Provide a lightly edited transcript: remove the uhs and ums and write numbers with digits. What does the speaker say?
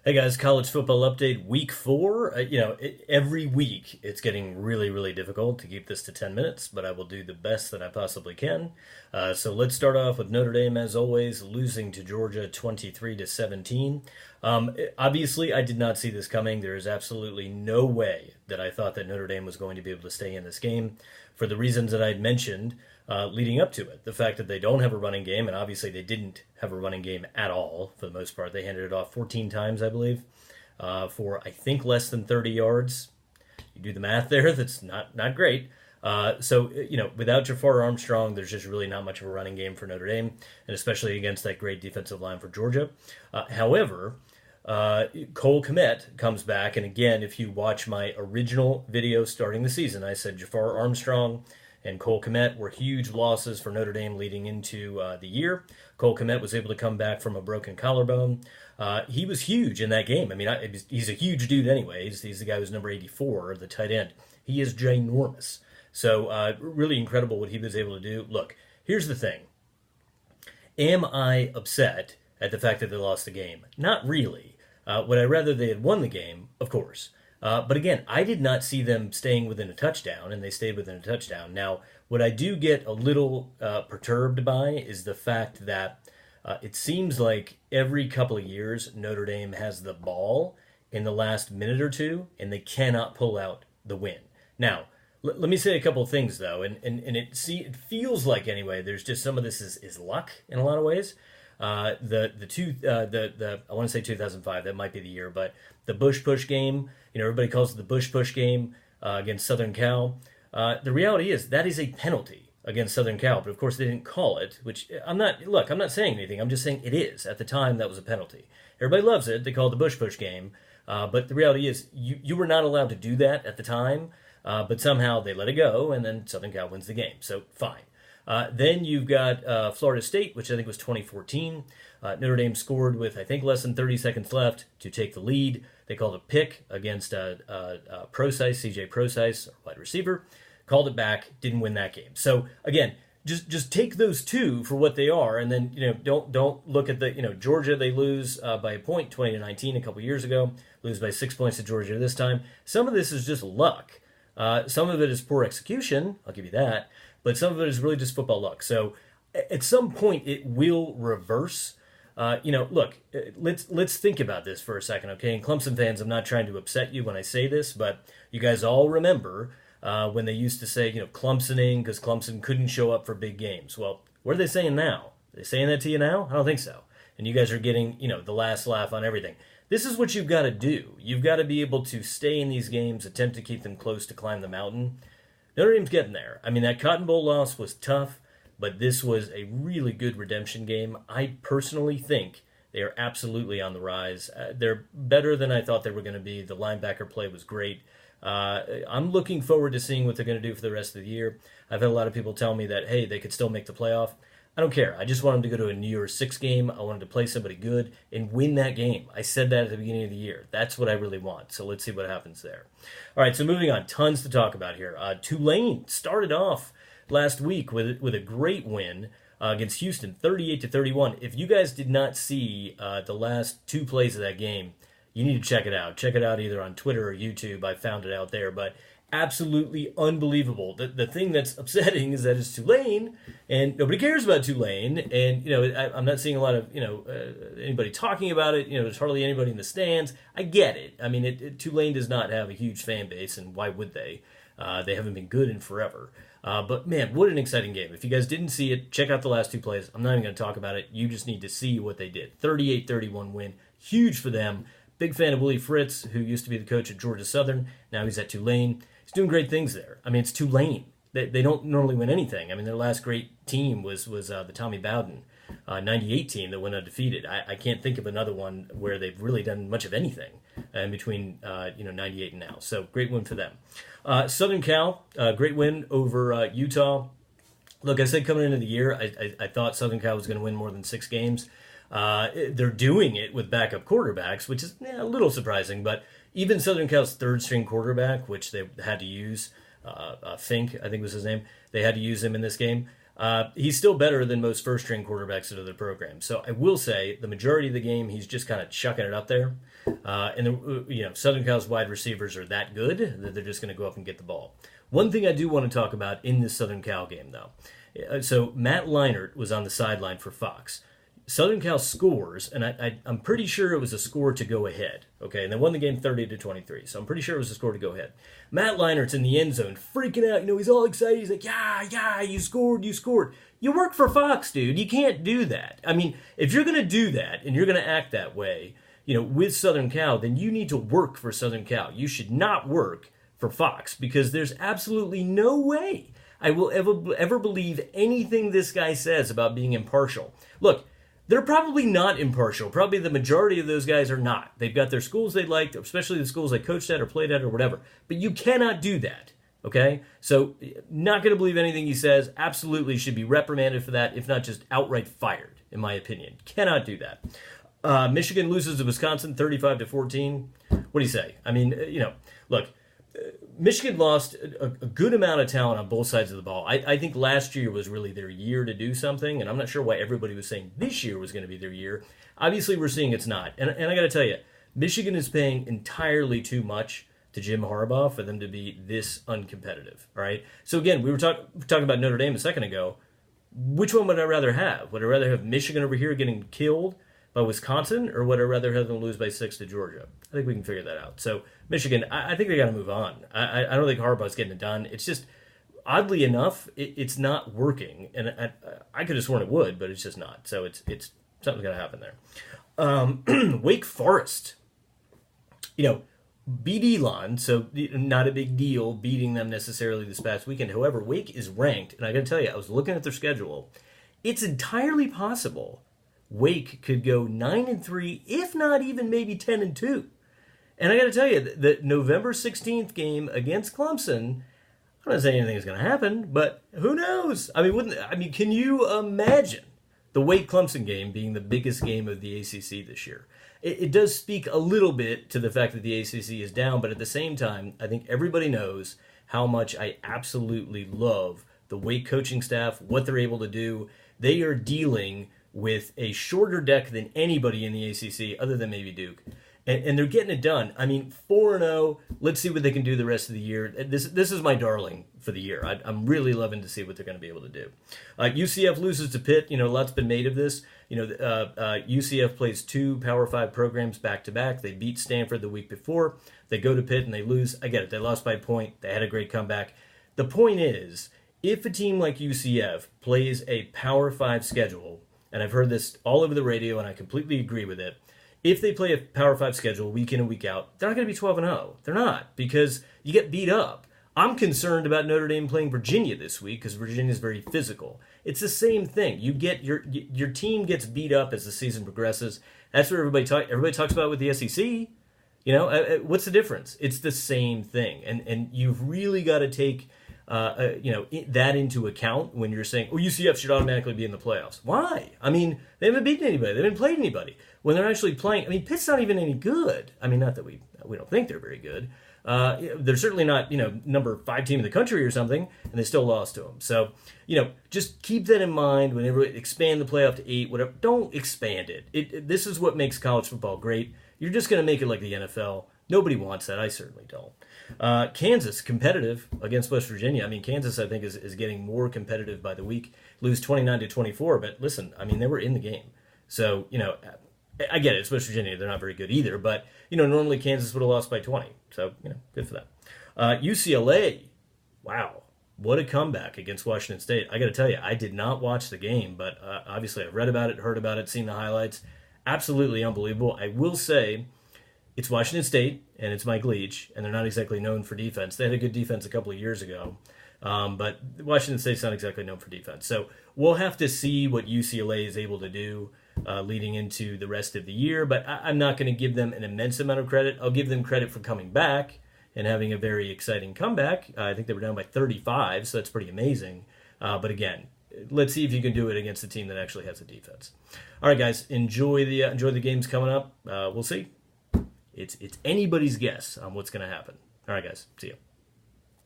Hey guys, college football update week 4. Every week it's getting really, really difficult to keep this to 10 minutes, but I will do the best that I possibly can. So let's start off with Notre Dame, as always, losing to Georgia 23 to 17. Obviously, I did not see this coming. There is absolutely no way that I thought that Notre Dame was going to be able to stay in this game for the reasons that I had mentioned leading up to it. The fact that they don't have a running game, and obviously they didn't have a running game at all for the most part. They handed it off 14 times, I believe, for I think less than 30 yards. You do the math there, that's not great. Without Jafar Armstrong, there's just really not much of a running game for Notre Dame, and especially against that great defensive line for Georgia. However, Cole Kmet comes back, and again, if you watch my original video starting the season, I said Jafar Armstrong and Cole Kmet were huge losses for Notre Dame leading into the year. Cole Kmet was able to come back from a broken collarbone. He was huge in that game. I mean, he's a huge dude anyway. He's the guy who's number 84, the tight end. He is ginormous. So really incredible what he was able to do. Look, here's the thing. Am I upset at the fact that they lost the game? Not really. Would I rather they had won the game? Of course. But again, I did not see them staying within a touchdown, and they stayed within a touchdown. Now, what I do get a little perturbed by is the fact that it seems like every couple of years Notre Dame has the ball in the last minute or two, and they cannot pull out the win. Now, let me say a couple of things, though, and it feels like, anyway, there's just some of this is luck in a lot of ways. I want to say 2005, that might be the year, but the Bush Push game, everybody calls it the Bush Push game against Southern Cal. The reality is that is a penalty against Southern Cal, but of course they didn't call it, which I'm not saying anything, I'm just saying it is. At the time, that was a penalty. Everybody loves it, they call it the Bush Push game, but the reality is you were not allowed to do that at the time, but somehow they let it go, and then Southern Cal wins the game, so fine. Then you've got Florida State, which I think was 2014. Notre Dame scored with, I think, less than 30 seconds left to take the lead. They called a pick against CJ Procise, wide receiver. Called it back, didn't win that game. So, again, just take those two for what they are, and then don't look at the Georgia. They lose by a point, 20-19 a couple years ago. Lose by 6 points to Georgia this time. Some of this is just luck. Some of it is poor execution. I'll give you that. But some of it is really just football luck. So at some point it will reverse. Look, let's think about this for a second, okay? And Clemson fans, I'm not trying to upset you when I say this, but you guys all remember when they used to say, Clemsoning because Clemson couldn't show up for big games. Well, what are they saying now? Are they saying that to you now? I don't think so. And you guys are getting, the last laugh on everything. This is what you've got to do. You've got to be able to stay in these games, attempt to keep them close to climb the mountain. Notre Dame's getting there. I mean, that Cotton Bowl loss was tough, but this was a really good redemption game. I personally think they are absolutely on the rise. They're better than I thought they were going to be. The linebacker play was great. I'm looking forward to seeing what they're going to do for the rest of the year. I've had a lot of people tell me that, hey, they could still make the playoff. I don't care. I just want them to go to a New Year's Six game. I want them to play somebody good and win that game. I said that at the beginning of the year. That's what I really want. So let's see what happens there. All right, so moving on. Tons to talk about here. Tulane started off last week with a great win against Houston, 38-31. If you guys did not see the last two plays of that game, you need to check it out. Check it out either on Twitter or YouTube. I found it out there, but absolutely unbelievable. The thing that's upsetting is that it's Tulane, and nobody cares about Tulane. And I'm not seeing a lot of anybody talking about it. There's hardly anybody in the stands. I get it. I mean, Tulane does not have a huge fan base, and why would they? They haven't been good in forever. But man, what an exciting game! If you guys didn't see it, check out the last two plays. I'm not even going to talk about it. You just need to see what they did. 38-31 win, huge for them. Big fan of Willie Fritz, who used to be the coach at Georgia Southern. Now he's at Tulane. He's doing great things there. I mean, it's Tulane. They don't normally win anything. I mean, their last great team was the Tommy Bowden 98 team that went undefeated. I can't think of another one where they've really done much of anything in between 98 and now. So great win for them. Southern Cal, great win over Utah. Look, I said coming into the year, I thought Southern Cal was going to win more than 6 games. They're doing it with backup quarterbacks, which is a little surprising, but even Southern Cal's third-string quarterback, which they had to use, Fink, I think was his name, they had to use him in this game. He's still better than most first-string quarterbacks at other programs. So I will say the majority of the game he's just kind of chucking it up there. Southern Cal's wide receivers are that good that they're just going to go up and get the ball. One thing I do want to talk about in this Southern Cal game, though. So Matt Leinart was on the sideline for Fox. Southern Cal scores, and I'm pretty sure it was a score to go ahead. Okay, and they won the game 30-23. So I'm pretty sure it was a score to go ahead. Matt Leinart's in the end zone, freaking out. He's all excited. He's like, yeah, you scored. You work for Fox, dude. You can't do that. I mean, if you're going to do that and you're going to act that way, with Southern Cal, then you need to work for Southern Cal. You should not work for Fox because there's absolutely no way I will ever believe anything this guy says about being impartial. Look, they're probably not impartial. Probably the majority of those guys are not. They've got their schools they like, especially the schools they coached at or played at or whatever. But you cannot do that, okay? So not going to believe anything he says. Absolutely should be reprimanded for that, if not just outright fired, in my opinion. Cannot do that. Michigan loses to Wisconsin 35-14. What do you say? I mean, look, Michigan lost a good amount of talent on both sides of the ball. I think last year was really their year to do something, and I'm not sure why everybody was saying this year was going to be their year. Obviously, we're seeing it's not. And I got to tell you, Michigan is paying entirely too much to Jim Harbaugh for them to be this uncompetitive, all right? So again, we were talking about Notre Dame a second ago. Which one would I rather have? Would I rather have Michigan over here getting killed by Wisconsin, or would I rather have them lose by 6 to Georgia? I think we can figure that out. So Michigan, I think they got to move on. I don't think Harbaugh's getting it done. It's just, oddly enough, it's not working. And I could have sworn it would, but it's just not. So it's something's got to happen there. Wake Forest, beat Elon, so not a big deal beating them necessarily this past weekend. However, Wake is ranked, and I got to tell you, I was looking at their schedule. It's entirely possible Wake could go 9-3, if not even maybe 10-2. And I got to tell you, the November 16th game against Clemson, I'm not saying anything is going to happen, but who knows? I mean, can you imagine the Wake Clemson game being the biggest game of the ACC this year? It does speak a little bit to the fact that the ACC is down, but at the same time, I think everybody knows how much I absolutely love the Wake coaching staff, what they're able to do. They are dealing with a shorter deck than anybody in the ACC, other than maybe Duke. And they're getting it done. I mean, 4-0. Let's see what they can do the rest of the year. This is my darling for the year. I'm really loving to see what they're going to be able to do. UCF loses to Pitt. Lots been made of this. UCF plays 2 Power 5 programs back-to-back. They beat Stanford the week before. They go to Pitt and they lose. I get it. They lost by a point. They had a great comeback. The point is, if a team like UCF plays a Power 5 schedule, and I've heard this all over the radio and I completely agree with it, if they play a Power 5 schedule week in and week out, they're not going to be 12-0. They're not, because you get beat up. I'm concerned about Notre Dame playing Virginia this week because Virginia is very physical. It's the same thing. You get your team gets beat up as the season progresses. That's what everybody talks about with the SEC. What's the difference? It's the same thing, and you've really got to take that into account when you're saying, UCF should automatically be in the playoffs. Why? I mean, they haven't beaten anybody. They haven't played anybody. When they're actually playing, Pitt's not even any good. Not that we don't think they're very good. They're certainly not, number 5 team in the country or something, and they still lost to them. So, just keep that in mind whenever expand the playoff to 8, whatever. Don't expand it. This is what makes college football great. You're just going to make it like the NFL. Nobody wants that. I certainly don't. Kansas, competitive against West Virginia. Kansas, I think, is getting more competitive by the week. Lose 29-24, but listen, they were in the game. So, I get it. It's West Virginia. They're not very good either. But, normally Kansas would have lost by 20. So, good for that. UCLA, wow. What a comeback against Washington State. I got to tell you, I did not watch the game, but obviously I've read about it, heard about it, seen the highlights. Absolutely unbelievable. I will say it's Washington State, and it's Mike Leach, and they're not exactly known for defense. They had a good defense a couple of years ago, but Washington State's not exactly known for defense. So we'll have to see what UCLA is able to do leading into the rest of the year, but I'm not going to give them an immense amount of credit. I'll give them credit for coming back and having a very exciting comeback. I think they were down by 35, so that's pretty amazing. But again, let's see if you can do it against a team that actually has a defense. All right, guys, enjoy the games coming up. We'll see. It's anybody's guess on what's going to happen. All right, guys, see you.